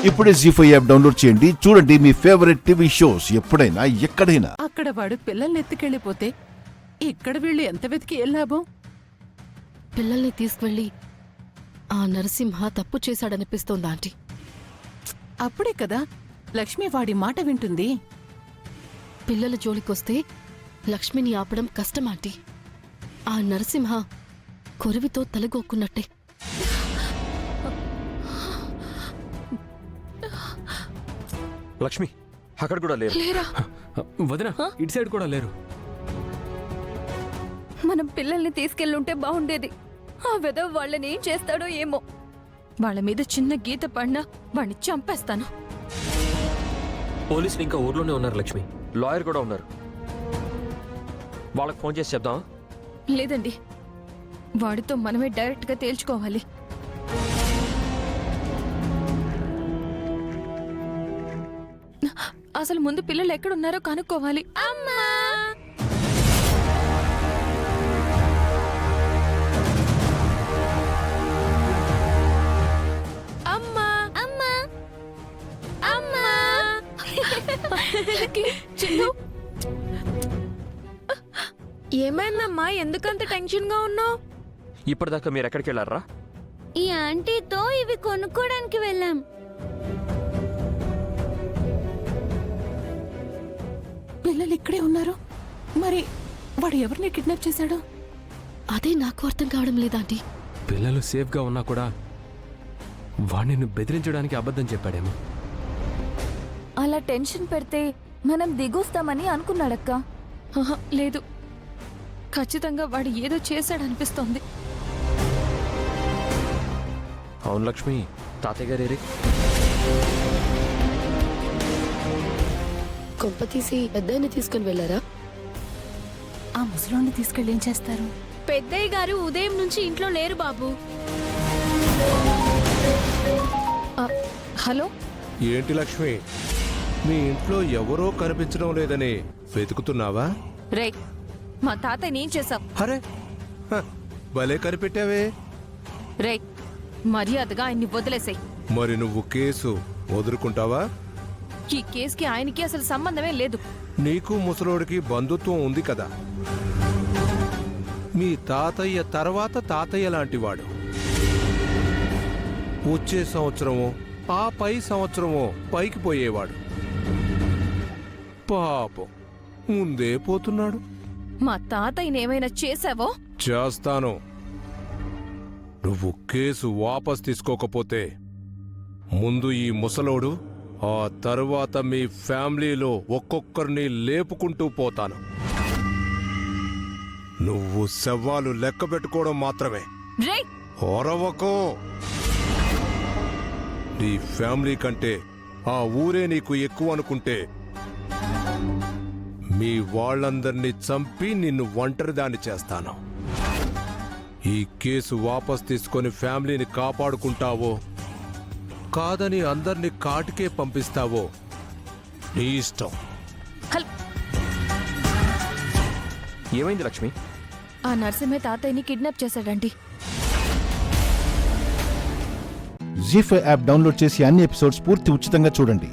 ఇప్పుడే జీ5 app download చేయండి. చూడండి మీ ఫేవరెట్ టీవీ షోస్ ఎప్పుడైనా ఎక్కడైనా. అక్కడ వాడు పిల్లల్ని ఎత్తుకెళ్ళిపోతే ఇక్కడ వీళ్ళు ఎంత వెతికి ఏ లాభం? పిల్లల్ని తీసుకువెళ్ళి ఆ నరసింహ తప్పు చేశాడనిపిస్తోంది ఆంటీ. అప్పుడే కదా లక్ష్మి వాడి మాట వింటుంది. పిల్లల జోలికొస్తే లక్ష్మిని ఆపడం కష్టం ఆంటీ. ఆ నరసింహ కొరివితో తలగొక్కున్నట్టే. లక్ష్మి అక్కడ కూడా లేరు. లేరా? వదినా ఇటు సైడ్ కూడా లేరు. మనం పిల్లల్ని తీసుకెళ్ళుంటే బాగుండేది. ఆ వెధవ వాళ్ళని ఏం చేస్తాడో ఏమో. వాళ్ళ మీద చిన్న గీత పడినా వాణ్ణి చంపేస్తాను. పోలీసులు ఇంకా ఊర్లోనే ఉన్నారు లక్ష్మి. లాయర్ కూడా ఉన్నారు. వాళ్ళకి ఫోన్ చేసి చెప్దాం. లేదండి, వాడితో మనమే డైరెక్ట్గా తేల్చుకోవాలి. అసలు ముందు పిల్లలు ఎక్కడున్నారో కనుక్కోవాలి. అమ్మా అమ్మా అమ్మా అమ్మా చిన్ను, ఏమైందమ్మా? ఎందుకంత టెన్షన్ గా ఉన్నావు? ఇప్పటిదాకా మీరు ఎక్కడికి వెళ్ళారా? ఈ ఆంటీతో ఇవి కొనుక్కోడానికి వెళ్ళాం. పిల్లలు ఇక్కడే ఉన్నారు. మరి వాడు ఎవరిని కిడ్నాప్ చేశాడు? అదే నాకు అర్థం కావడం లేదాంటీ. పిల్లలు సేఫ్గా ఉన్నా కూడా వాడిని బెదిరించడానికి అబద్ధం చెప్పాడేమో. అలా టెన్షన్ పెడితే మనం దిగొస్తామని అనుకున్నాడక్క. లేదు, ఖచ్చితంగా వాడు ఏదో చేశాడనిపిస్తోంది. అవును లక్ష్మి, తాతయ్య గారు కొంప తీసి పెద్దాయన్ని తీసుకుని వెళ్ళారా? ఆ ముసలోని తీసుకెళ్ళి ఏం చేస్తారు? పెద్దయ్య గారు ఉదయం నుంచి ఇంట్లో లేరు బాబు. హలో, ఏంటి లక్ష్మి, మీ ఇంట్లో ఎవరో కనిపించడం లేదని వెతుకుతున్నావా? రే, మా తాతయ్యని ఏం చేశావు? అరే హ, భలే కనిపెట్టావే. రే, మర్యాదగా ఆయన్ని వదిలేసాయి. మరి నువ్వు కేసు వదులుకుంటావా? ఈ కేసుకి ఆయనకి అసలు సంబంధమే లేదు. నీకు ముసలోడికి బంధుత్వం ఉంది కదా. మీ తాతయ్య తర్వాత తాతయ్య లాంటివాడు. వచ్చే సంవత్సరమో ఆ పై సంవత్సరమో పైకి పోయేవాడు. పాపం ముందే పోతున్నాడు. మా తాతయ్యని ఏమైనా చేశావో? చేస్తాను. నువ్వు కేసు వాపస్ తీసుకోకపోతే ముందు ఈ ముసలోడు, ఆ తరువాత మీ ఫ్యామిలీలో ఒక్కొక్కరిని లేపుకుంటూ పోతాను. నువ్వు శవాలు లెక్క పెట్టుకోవడం మాత్రమే. రే, ఒరవకో. నీ ఫ్యామిలీ కంటే ఆ ఊరే నీకు ఎక్కువ అనుకుంటే మీ వాళ్ళందర్నీ చంపి నిన్ను ఒంటరిదాన్ని చేస్తాను. ఈ కేసు వాపస్ తీసుకొని ఫ్యామిలీని కాపాడుకుంటావో కాదని అందర్నీ కాటికే పంపిస్తావో నీ ఇష్టం. ఏమైంది లక్ష్మి? ఆ నరసింహ తాతయ్యని కిడ్నాప్ చేశాడండి. జీ5 యాప్ డౌన్లోడ్ చేసి అన్ని ఎపిసోడ్స్ పూర్తి ఉచితంగా చూడండి.